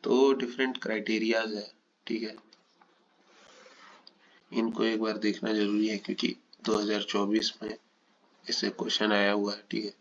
तो different criterias है, ठीक है, इनको एक बार देखना जरूरी है क्योंकि 2024 में इससे क्वेश्चन आया हुआ है, ठीक है।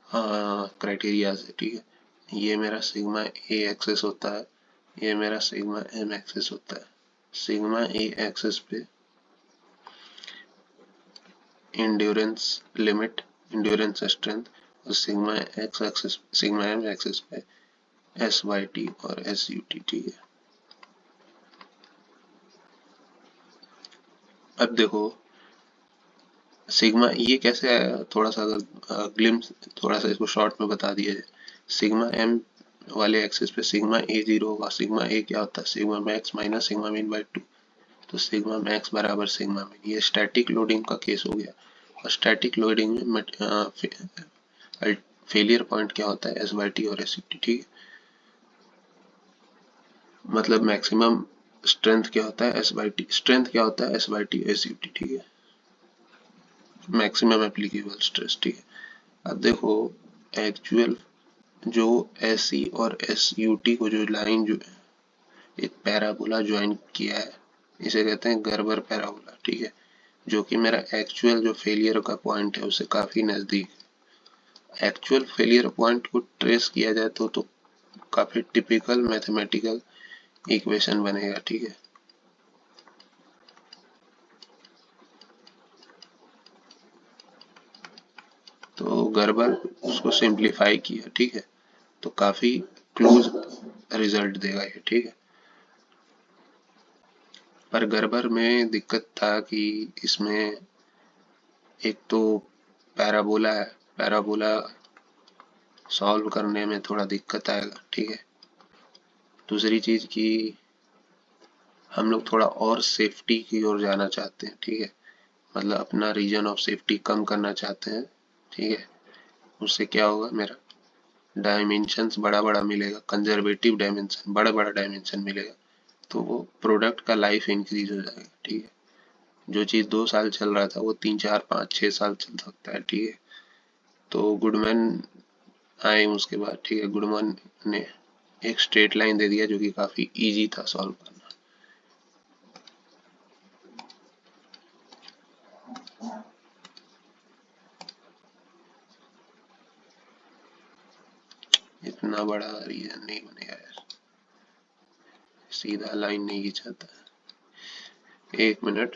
हाँ, क्राइटेरियाज है, ठीक है। ये मेरा सिग्मा ए एक्सेस होता है, ये मेरा सिग्मा एम एक्सेस होता है। सिग्मा ए एक्सेस पे इंड्योरेंस लिमिट, इंड्योरेंस स्ट्रेंथ, और sigma X axis, sigma M axis पे एस वाई टी और एस यू टी, ठीक है। अब देखो सिग्मा ये कैसे आया, थोड़ा सा अगर ग्लिम्स, थोड़ा सा इसको शॉर्ट में बता दिया जाए। सिग्मा एम वाले एक्सिस पे सिग्मा ए जीरो होगा। सिग्मा ए क्या होता है, sigma max minus sigma mean by 2। तो सिग्मा मैक्स बराबर सिग्मा मीन, ये स्टैटिक लोडिंग का केस हो गया। और स्टैटिक लोडिंग में फेलियर पॉइंट क्या होता है, एस बाई टी और एस यू टी, ठीक है। मतलब मैक्सिमम स्ट्रेंथ क्या होता है, एस बाई टी, स्ट्रेंथ क्या होता है, S by T S U T, ठीक है। मैक्सिमम एप्लीकेबल स्ट्रेस, ठीक है। अब देखो एक्चुअल जो एस सी और एस यू टी को जो लाइन जो एक पैराबोला ज्वाइन किया है, इसे कहते हैं गर्बर पैराबोला, ठीक है। जो कि मेरा एक्चुअल जो फेलियर का पॉइंट है उससे काफी नजदीक। एक्चुअल फेलियर पॉइंट को ट्रेस किया जाए तो काफी टिपिकल मैथमेटिकल इक्वेशन बनेगा, ठीक है। तो गर्बर उसको सिंप्लीफाई किया, ठीक है, तो काफी क्लोज रिजल्ट देगा ये, ठीक है। पर गर्बर में दिक्कत था कि इसमें एक तो पैराबोला है, पैराबोला सॉल्व करने में थोड़ा दिक्कत आएगा, ठीक है। दूसरी चीज कि हम लोग थोड़ा और सेफ्टी की ओर जाना चाहते हैं, ठीक है। मतलब अपना रीजन ऑफ सेफ्टी कम करना चाहते हैं, ठीक है। उससे क्या होगा, मेरा डायमेंशंस बड़ा बड़ा मिलेगा, कंजर्वेटिव डायमेंशन, बड़ा बड़ा डायमेंशन मिलेगा। तो वो प्रोडक्ट का लाइफ इंक्रीज हो जाएगा, ठीक है। जो चीज़ 2 साल चल रहा था वो 3 4 5 6 साल चल सकता है, ठीक है। तो गुडमैन आए उसके बाद, ठीक है। गुडमैन ने एक स्ट्रेट लाइन दे दिया जो कि काफी इजी था सॉल्व करना। इतना बड़ा रीजन नहीं बनेगा यार, सीधा लाइन नहीं खींचाता। एक मिनट,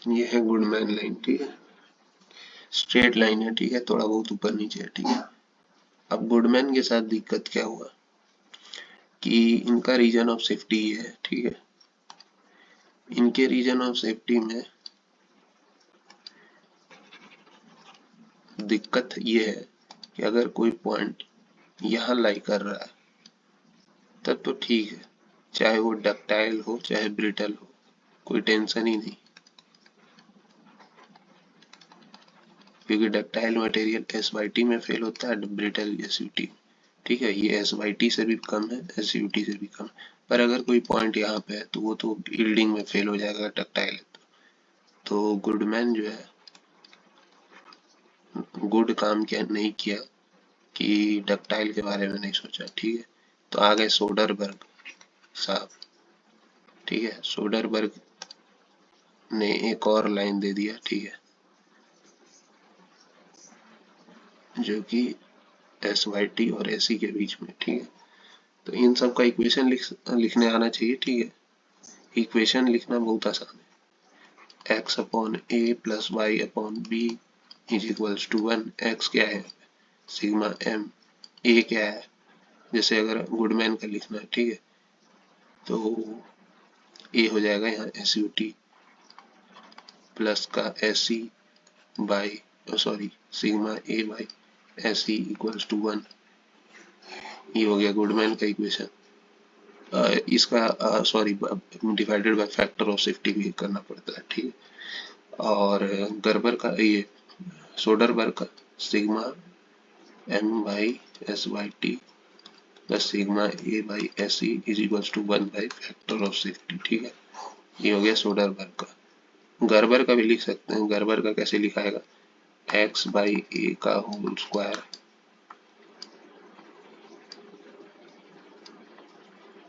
ये है गुडमैन लाइन, ठीक है। स्ट्रेट लाइन है, ठीक है, थोड़ा बहुत ऊपर नीचे है, ठीक है। अब गुडमैन के साथ दिक्कत क्या हुआ कि इनका रीजन ऑफ सेफ्टी ये है, ठीक है। इनके रीजन ऑफ सेफ्टी में दिक्कत ये है कि अगर कोई पॉइंट यहाँ लाई कर रहा है तब तो ठीक है, चाहे वो डक्टाइल हो चाहे ब्रिटल हो, कोई टेंशन ही नहीं, क्योंकि ductile material S Y T में फेल होता है, ब्रिटल एस यू टी, ठीक है। ये एस वाई टी से भी कम है, एस यू टी से भी कम है। पर अगर कोई पॉइंट यहाँ पे है तो वो तो यील्डिंग में फेल हो जाएगा, डक्टाइल है तो गुडमैन जो है गुड काम क्या नहीं किया कि डक्टाइल के बारे में नहीं सोचा, ठीक है। तो आ गए सोडरबर्ग साहब, ठीक है। सोडरबर्ग ने एक और लाइन दे दिया, ठीक है, जो कि एस वाई टी और एस सी के बीच में, ठीक है। तो इन सब का इक्वेशन लिखने आना चाहिए, ठीक है। इक्वेशन लिखना बहुत आसान है। X upon A plus Y upon B is equals to 1। X क्या है, सिग्मा एम, ए क्या है, जैसे अगर गुडमैन का लिखना है, ठीक है, तो ए हो जाएगा यहाँ एस यू टी प्लस का S C by, sorry, sigma A by S C equals to 1। ये हो गया गुडमैन का इक्वेशन। इसका sorry divided by factor of safety भी करना पड़ता है, ठीक है। और गर्बर का ये सोडरबर्ग का sigma M by S Y T plus sigma A by S E is equals to 1 by factor of safety. ठीक है, ये हो गया सोडरबर्ग का। गर्बर का भी लिख सकते हैं। गर्बर का कैसे लिखाएगा, एक्स बाई ए का होल स्क्वायर।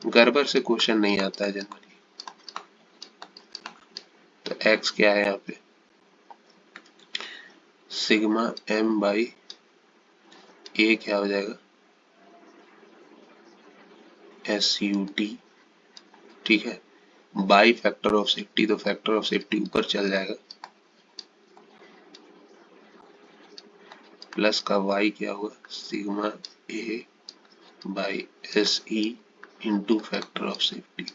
गर्बर से क्वेश्चन नहीं आता है जनरली। तो एक्स क्या है यहाँ पे, सिग्मा एम बाई ए क्या हो जाएगा, एस यू टी। ठीक है, बाई फैक्टर ऑफ सेफ्टी, तो फैक्टर ऑफ सेफ्टी ऊपर चल जाएगा, प्लस का y क्या होगा, sigma A by S E into factor of safety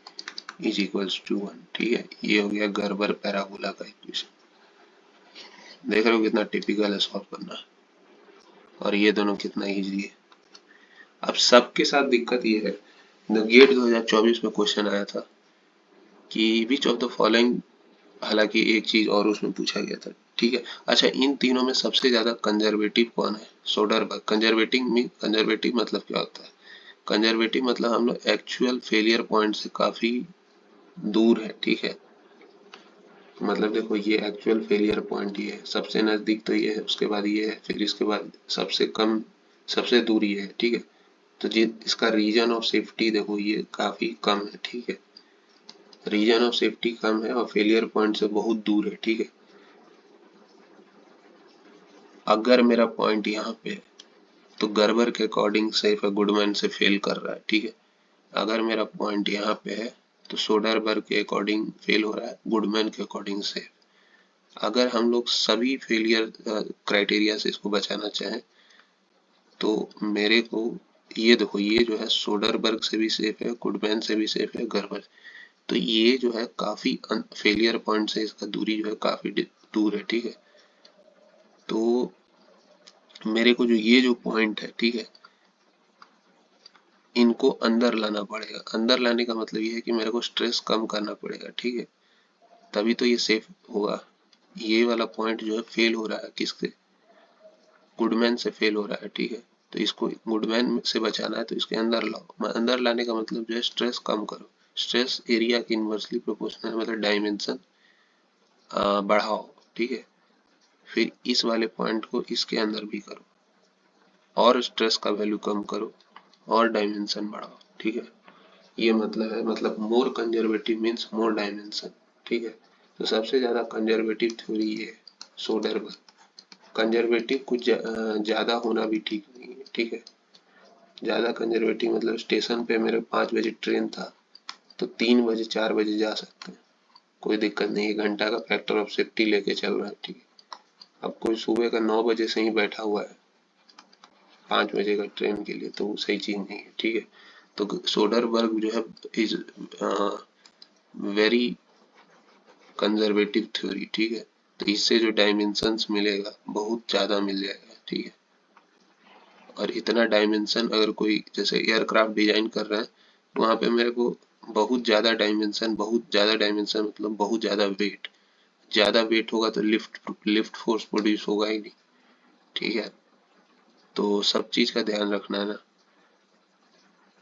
is equals to 1। ठीक है, ये हो गया गर्बर पैराबोला का इक्वेशन। देख रहे हो कितना टिपिकल है सॉल्व करना, और ये दोनों कितना इजी है। अब सबके साथ दिक्कत ये है, गेट 2024 में क्वेश्चन आया था कि विच ऑफ द फॉलोइंग, हालांकि एक चीज और उसमें पूछा गया था। ठीक है, अच्छा इन तीनों में सबसे ज्यादा कंजर्वेटिव कौन है, सोडरबर्ग। कंजर्वेटिव मतलब क्या होता है, कंजर्वेटिव मतलब हम लोग एक्चुअल फेलियर पॉइंट से काफी दूर है। ठीक है, मतलब देखो ये एक्चुअल फेलियर पॉइंट ये है, सबसे नजदीक तो ये है, उसके बाद ये है, फिर इसके बाद सबसे कम, सबसे दूर ये है। ठीक है, तो इसका रीजन ऑफ सेफ्टी देखो ये काफी कम है। ठीक है, रीजन ऑफ सेफ्टी कम है और फेलियर पॉइंट से बहुत दूर है। ठीक है, अगर मेरा पॉइंट यहाँ पे है तो गर्बर के अकॉर्डिंग सेफ है, गुडमैन से फेल कर रहा है। ठीक है, अगर मेरा पॉइंट यहाँ पे है तो सोडरबर्ग के अकॉर्डिंग फेल हो रहा है, गुडमैन के अकॉर्डिंग सेफ। अगर हम लोग सभी फेलियर क्राइटेरिया से इसको बचाना चाहें तो मेरे को, ये देखो ये जो है सोडरबर्ग से भी सेफ है, गुडमैन से भी सेफ है, गर्बर। तो ये जो है काफी फेलियर पॉइंट से इसका दूरी जो है काफी दूर है। ठीक है, तो मेरे को जो ये जो पॉइंट है, ठीक है, इनको अंदर लाना पड़ेगा। अंदर लाने का मतलब ये है कि मेरे को स्ट्रेस कम करना पड़ेगा। ठीक है, तभी तो ये सेफ होगा। ये वाला पॉइंट जो है फेल हो रहा है किससे, गुडमैन से फेल हो रहा है। ठीक है, तो इसको गुडमैन से बचाना है तो इसके अंदर लाओ। अंदर लाने का मतलब जो है स्ट्रेस कम करो, स्ट्रेस एरिया के इनवर्सली प्रोपोर्शनल, मतलब डायमेंशन बढ़ाओ। ठीक है, फिर इस वाले पॉइंट को इसके अंदर भी करो और स्ट्रेस का वैल्यू कम करो और डायमेंशन बढ़ाओ। ठीक है, ये मतलब है, मतलब मोर कंजर्वेटिव मीन्स मोर डायमेंशन। ठीक है, तो सबसे ज्यादा कंजर्वेटिव थ्योरी ये है सोडरबर्ग। कंजर्वेटिव कुछ ज्यादा होना भी ठीक नहीं है। ठीक है, ज्यादा कंजर्वेटिव मतलब स्टेशन पे मेरे 5 बजे ट्रेन था तो 3 बजे 4 बजे जा सकते हैं, कोई दिक्कत नहीं है, घंटा का फैक्टर ऑफ सेफ्टी लेके चल रहा है। ठीक है, अब कोई सुबह का 9 बजे से ही बैठा हुआ है 5 बजे का ट्रेन के लिए, तो वो सही चीज नहीं है। ठीक है, तो सोडरबर्ग जो है इज वेरी कंजर्वेटिव थ्योरी। ठीक है, तो इससे जो डायमेंशंस मिलेगा बहुत ज्यादा मिल जाएगा। ठीक है, और इतना डायमेंशन अगर कोई जैसे एयरक्राफ्ट डिजाइन कर रहा है तो वहां पे मेरे को बहुत ज्यादा डायमेंशन, बहुत ज्यादा डायमेंशन मतलब बहुत ज्यादा वेट होगा तो लिफ्ट फोर्स प्रोड्यूस होगा ही नहीं। ठीक है, तो सब चीज का ध्यान रखना है ना।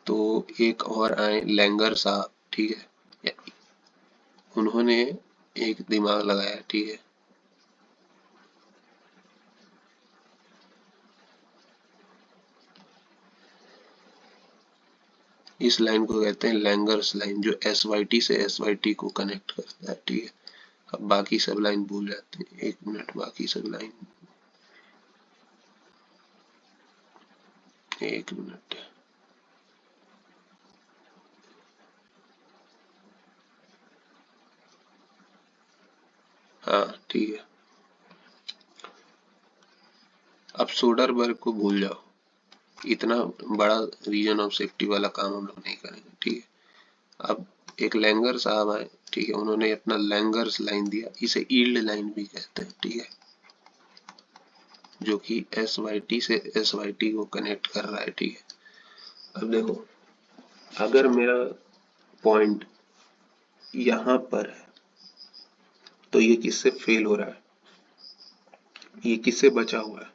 तो एक और आए लैंगर साहब। ठीक है, उन्होंने एक दिमाग लगाया। ठीक है, इस लाइन को कहते हैं लैंगर्स लाइन, जो एस वाई टी से एस वाई टी को कनेक्ट करता है। ठीक है, अब बाकी सब लाइन भूल जाते हैं, 1 मिनट, बाकी सब लाइन, 1 मिनट। हाँ ठीक है, अब सोडरबर्ग को भूल जाओ, इतना बड़ा रीजन ऑफ सेफ्टी वाला काम हम लोग नहीं करेंगे। ठीक है, अब एक लैंगर साहब आए। ठीक है, उन्होंने अपना लैंगर्स लाइन दिया, इसे ईल्ड लाइन भी कहते हैं। ठीक है, जो कि एस वाई टी से एस वाई टी को कनेक्ट कर रहा है। ठीक है, अब देखो अगर मेरा पॉइंट यहाँ पर है तो ये किससे फेल हो रहा है, ये किससे बचा हुआ है,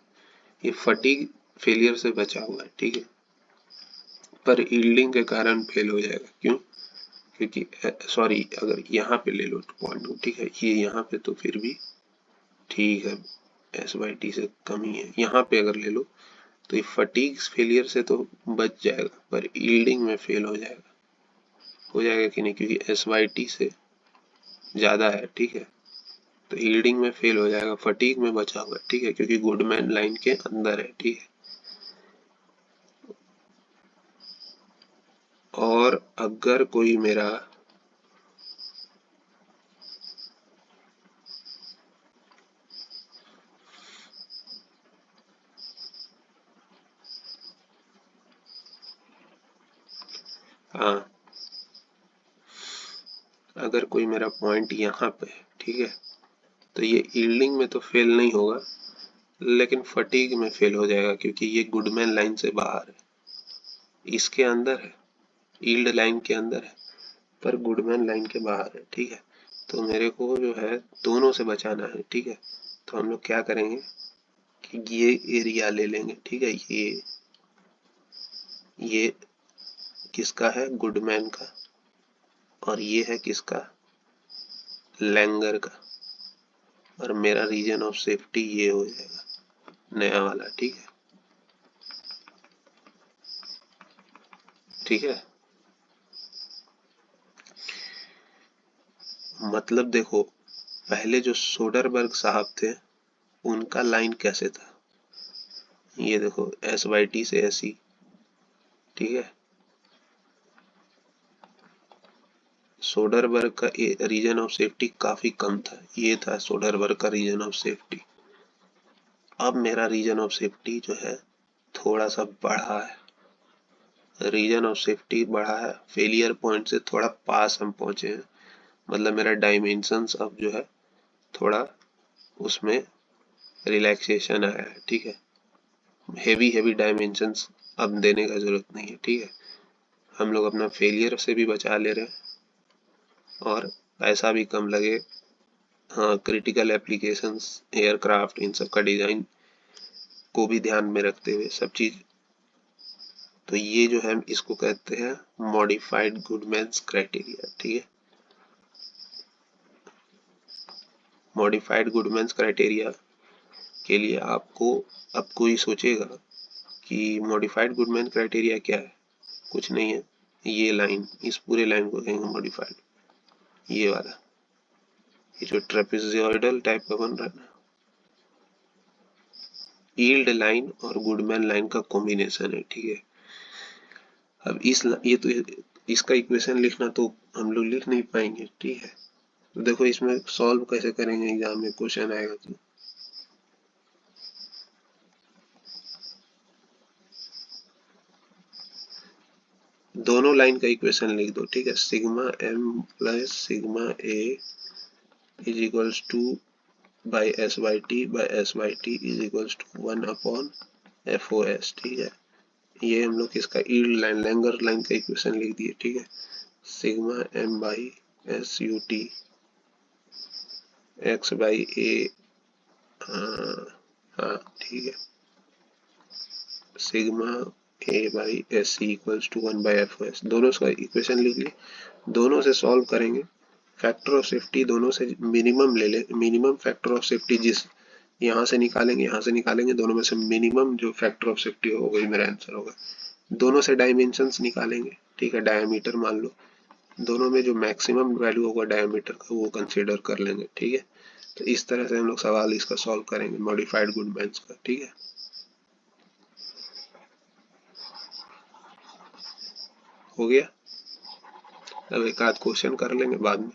ये फटीग फेलियर से बचा हुआ है। ठीक है, पर यील्डिंग के कारण फेल हो जाएगा। क्यों? क्योंकि सॉरी, अगर यहाँ पे ले लो पॉइंट, ठीक है, ये यहाँ पे तो फिर भी ठीक है, S/T से कम ही है। यहाँ पे अगर ले लो तो ये फटीग फेलियर से तो बच जाएगा, पर यील्डिंग में फेल हो जाएगा। हो जाएगा कि नहीं? क्योंकि S/T से ज़्यादा है, ठीक है, तो यील्डिंग में फेल हो जाएगा, फटीग में बचा हुआ है, ठीक है, क्योंकि गुडमैन लाइन के अंदर है, ठीक है। और अगर कोई मेरा हाँ, अगर कोई मेरा पॉइंट यहाँ पे है, ठीक है, तो ये यील्डिंग में तो फेल नहीं होगा, लेकिन फटीग में फेल हो जाएगा, क्योंकि ये गुडमैन लाइन से बाहर है, इसके अंदर है, यील्ड लाइन के अंदर है, पर गुडमैन लाइन के बाहर है, ठीक है। तो मेरे को जो है दोनों से बचाना है, ठीक है। तो हम लोग क्या करेंगे कि ये एरिया ले लेंगे, ठीक है, ये किसका है? गुडमैन का, और ये है किसका? लैंगर का, और मेरा रीजन ऑफ सेफ्टी ये हो जाएगा नया वाला, ठीक है, ठीक है। मतलब देखो, पहले जो सोडरबर्ग साहब थे उनका लाइन कैसे था, ये देखो, S/T से SE, ठीक है। सोडरबर्ग का रीजन ऑफ सेफ्टी काफी कम था, ये था सोडरबर्ग का रीजन ऑफ सेफ्टी। अब मेरा रीजन ऑफ सेफ्टी जो है थोड़ा सा बढ़ा है, रीजन ऑफ सेफ्टी बढ़ा है, फेलियर पॉइंट से थोड़ा पास हम पहुंचे हैं, मतलब मेरा डायमेंशंस अब जो है थोड़ा उसमें रिलैक्सेशन आया है, ठीक है। हेवी डायमेंशंस अब देने का जरूरत नहीं है, ठीक है। हम लोग अपना फेलियर से भी बचा ले रहे हैं और पैसा भी कम लगे। हाँ, क्रिटिकल एप्लीकेशंस, एयरक्राफ्ट, इन सब का डिजाइन को भी ध्यान में रखते हुए सब चीज। तो ये जो है इसको कहते हैं मॉडिफाइड गुडमैन्स क्राइटेरिया, ठीक है। मॉडिफाइड गुडमैन्स क्राइटेरिया के लिए आपको, अब कोई सोचेगा कि मॉडिफाइड गुडमैन क्राइटेरिया क्या है, कुछ नहीं है, ये लाइन, इस पूरे लाइन को कहेंगे मॉडिफाइड, ये वाला, ये जो ट्रेपेजॉइडल टाइप का बन रहा है ना, यील्ड लाइन और गुडमैन लाइन का कॉम्बिनेशन है, ठीक है। अब ये तो इसका इक्वेशन लिखना तो हम लोग लिख नहीं पाएंगे, ठीक है। तो देखो इसमें सॉल्व कैसे करेंगे, एग्जाम में क्वेश्चन आएगा तो दोनों लाइन का इक्वेशन लिख दो, ठीक है। Sigma m plus sigma a is equals to by S/T is equals to 1 upon FOS, ठीक है। ये हम लोग इसका यील्ड लाइन, लैंगर लाइन का इक्वेशन लिख दिए, ठीक है। Sigma m by SUT x by a, हाँ ठीक है, sigma a by SC equals to 1 by FOS, दोनों का इक्वेशन लिख लिए। दोनों से सॉल्व करेंगे, फैक्टर ऑफ सेफ्टी दोनों से मिनिमम ले ले, मिनिमम फैक्टर ऑफ सेफ्टी जिस यहाँ से निकालेंगे, यहाँ से निकालेंगे, दोनों में से मिनिमम जो फैक्टर ऑफ सेफ्टी होगा वही मेरा आंसर होगा। दोनों से डायमेंशंस निकालेंगे, ठीक है, डायमीटर मान लो, दोनों में जो मैक्सिमम वैल्यू होगा डायमीटर का वो कंसीडर कर लेंगे, ठीक है। तो इस तरह से हम लोग सवाल इसका सॉल्व करेंगे मॉडिफाइड गुडमैन्स का, ठीक है। हो गया, अब एक आध क्वेश्चन कर लेंगे बाद में।